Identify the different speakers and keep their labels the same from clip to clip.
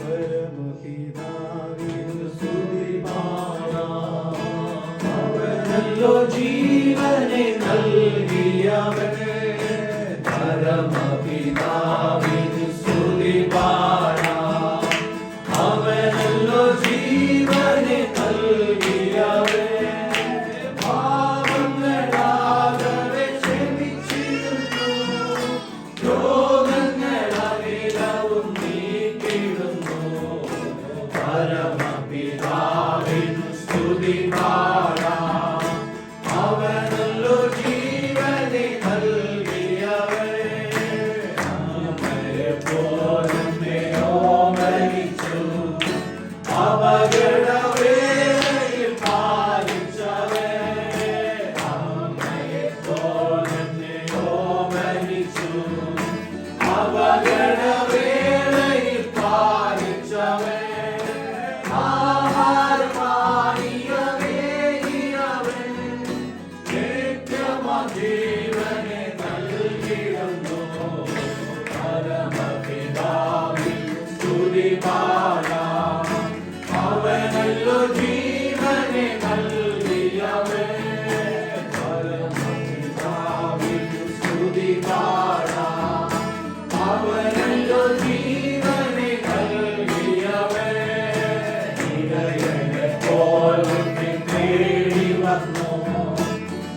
Speaker 1: പരമപിതാവിനു സ്തുതി പാടാം. അവനല്ലോ ജീവനെ നൽകിയവൻ. പരമപിതാവിനു സ്തുതി പാടാം. അവനല്ലോ ജീവനെ നൽകിയവൻ. പാപങ്ങളാകവെ ക്ഷമിച്ചിടുന്നു. രോഗങ്ങളകിലവും നീക്കിടുന്നു. പരമപിതാവിനു സ്തുതി പാടാം. അവനല്ലോ ജീവനെ നൽകിയവൻ. അമ്മയെപ്പോലെന്നെയോ മരിച്ചു. അപകടവേളയിൽ പാലിച്ചവൻ. അമ്മയെപ്പോലെന്നെയോ മരിച്ചു. അപകടവേളയിൽ പാലിച്ചവൻ. ജീവനെ നൽകിടുന്നു. പരമപിതാവിനു സ്തുതി പാടാം. അവനല്ലോ ജീവനെ നൽകിയവൻ. പരമപിതാവിനു സ്തുതി പാടാം. അവനല്ലോ ജീവനെ നൽകിയവൻ. ഇടയനെ പോലും തേടി വന്നു.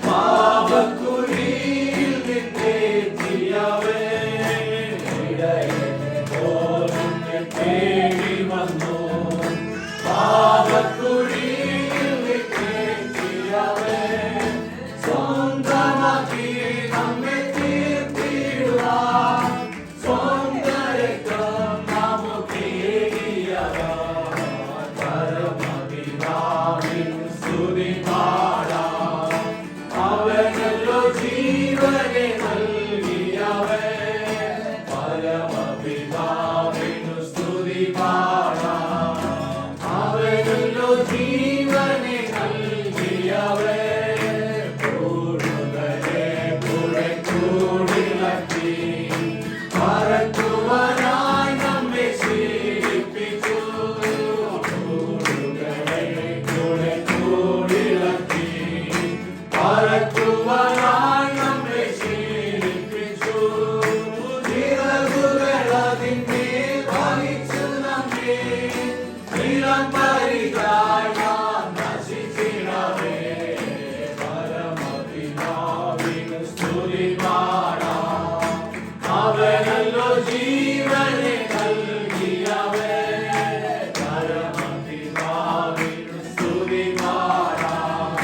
Speaker 1: പാപക്കുഴിയിൽ നിന്നേറ്റിയവൻ. ഇടയനെ പോലും തേടി വന്നു. പാപക്കുഴിയിൽ നിന്നേറ്റിയവൻ. സ്വന്തമാക്കി നമ്മെ തീർത്തിടുവാൻ സ്വന്തം രക്തം നമുക്കേകിയവൻ. പരമപിതാവിനു സ്തുതി പാടാം. അവനല്ലോ ജീവനെ നൽകിയവൻ. പരമപിതാവിനു സ്തുതി പാടാം. അവനല്ലോ ജീവനെ നൽകിയവൻ. കൂടുകളെ കൂടെ കൂടിലക്കി പറക്കുവാനായി നമ്മെ ശീലിപ്പിച്ചു. കൂടുകളെ കൂടെ കൂടിലക്കി പറക്കുവാനായി നമ്മെ ശീലിപ്പിച്ചു. ചിറകുകളതിന്മേൽ വഹിച്ചു നമ്മെ നിലംപരിതായി നാം നശിച്ചിടവേ. പരമപിതാവിനു സ്തുതി പാടാം. അവനല്ലോ ജീവനെ നൽകിയവൻ. പരമപിതാവിനു സ്തുതി പാടാം.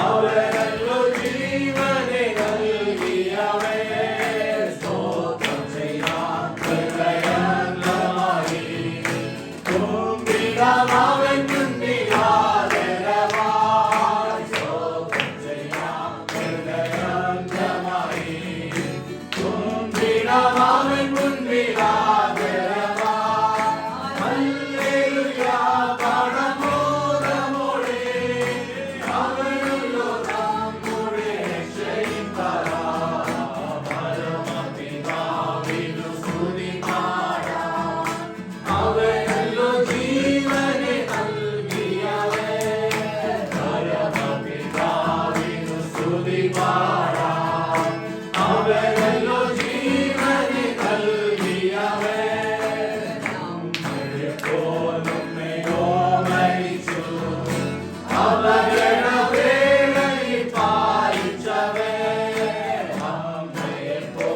Speaker 1: അവനല്ലോ ജീവനെ നൽകിയവൻ. സ്തോത്രം ചെയ്യാൻ ഹൃദയംഗമായി കുമ്പിടാം അവൻ മുൻപിലാദരവായി. സ്തോത്രം ചെയ്യാൻ ഹൃദയംഗമായി കുമ്പിടാം അവൻ മുൻപിലാദരവായി. ഹല്ലേലൂയ പരമോദമോടെ അവനല്ലോ നമ്മുടെ രക്ഷയിപ്പരാ. പരമപിതാവിനു സ്തുതി പാടാം. അവനല്ലോ ജീവനെ നൽകിയവൻ. പരമപിതാവിനു സ്തുതി പാടാം. അവനല്ലോ ജീവനെ നൽകിയവൻ. നമ്മളെപ്പോലെന്നെയോ മരിച്ചു. അപകടവേളയിൽ പാലിച്ചവൻ.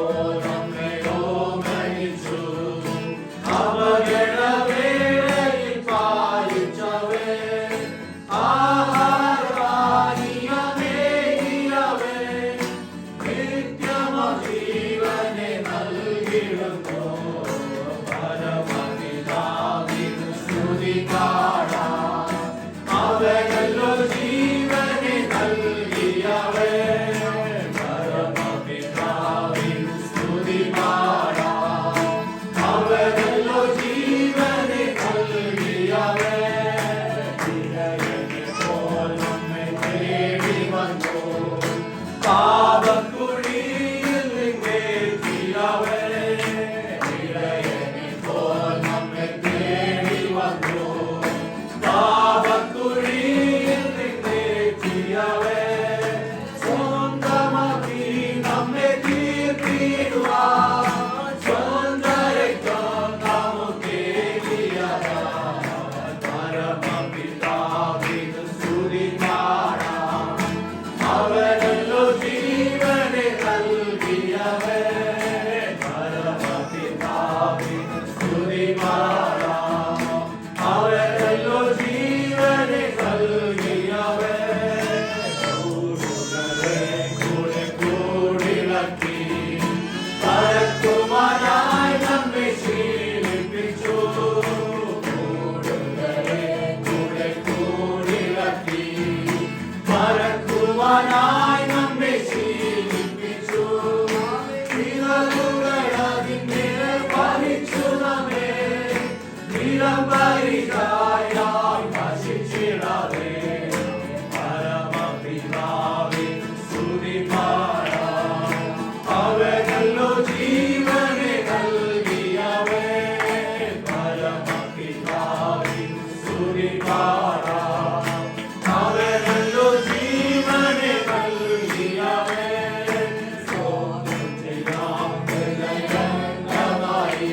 Speaker 1: അമ്മയെപ്പോലെന്നെയോ മരിച്ചു. അപകടവേളയിൽ പാലിച്ചവൻ. ആഹാരപാനീയമേകിയവൻ. നിത്യമാം ജീവനെ നൽകിടുന്നു. പരമപിതാവിനു പരമ്പരിതായായി നശിച്ചിടാതെ പരമപിതാവിൻ സ്തുതി പാടാം. അവനല്ലോ ജീവനെ നൽകിയവൻ. പരമപിതാവിൻ സ്തുതി പാടാം. അവനല്ലോ ജീവനെ നൽകിയവൻ. സ്തോത്രം ചെയ്യാം ഹൃദയംഗമായി.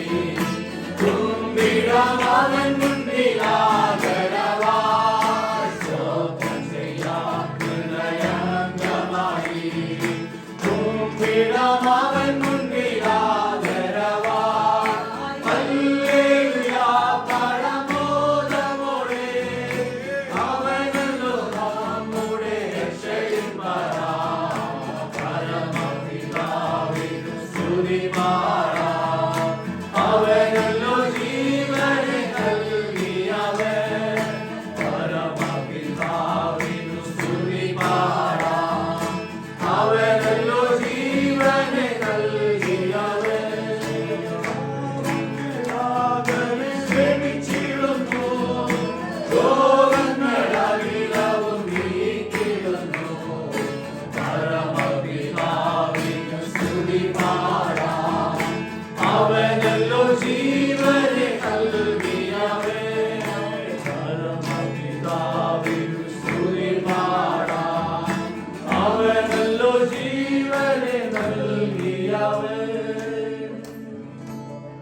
Speaker 1: കുമ്പിടാം അവൻ മുൻപിലായി.